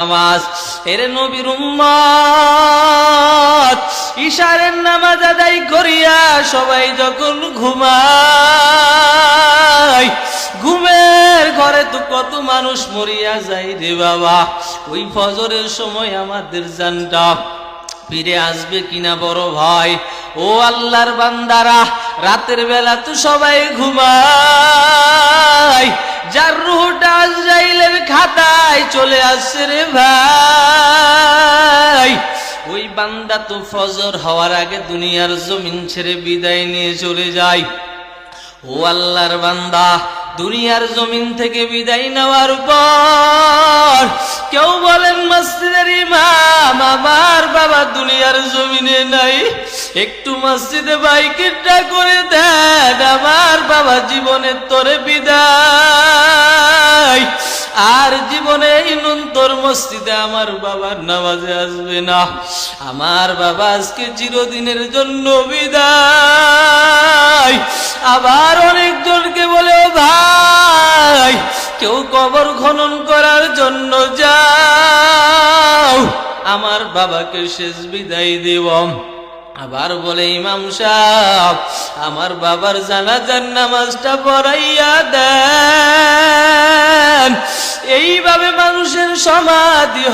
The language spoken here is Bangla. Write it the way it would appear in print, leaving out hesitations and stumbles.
নামাজ এর নবীর উম্মত ইশারের নামাজ আদায় করিয়া সবাই যখন ঘুমায়, ঘুমের ঘরে তো কত মানুষ মরিয়া যায় রে বাবা। ওই ফজরের সময় আমাদের জানটা ফিরে আসবে কিনা বড় ভয়। ও আল্লাহর বান্দারা, রাতের বেলা তো সবাই ঘুমায়, যার রূহটা আজরাইলের খাতায় চলে আসছে রে ভাই, ওই বান্দা তো ফজর হওয়ার আগে দুনিয়ার জমিন ছেড়ে বিদায় নিয়ে চলে যায়। ও আল্লাহর বান্দা, দুনিয়ার জমিন থেকে বিদায় নেওয়ার পর কেউ বলেন মসজিদের ইমাম আমার বাবা দুনিয়ার জমিনে নাই, একটু মসজিদে বাইকিটটা করে দেন, আমার বাবা জীবনের তরে বিদায়, আর জীবনে ইনন্তর মসজিদে আমার বাবার নামাজে আসবে না, আমার বাবা আজকে চিরদিনের জন্য বিদায়। আবার অনেকজনকে বলে ও ভাই, কেউ কবর খনন করার জন্য যাও, আমার বাবাকে শেষ বিদায় দেব। আবার বলে ইমাম সাহেব আমার বাবার জানাজার নামাজটা পড়াইয়া দেন। এইভাবে মানুষের সমাধি হয়।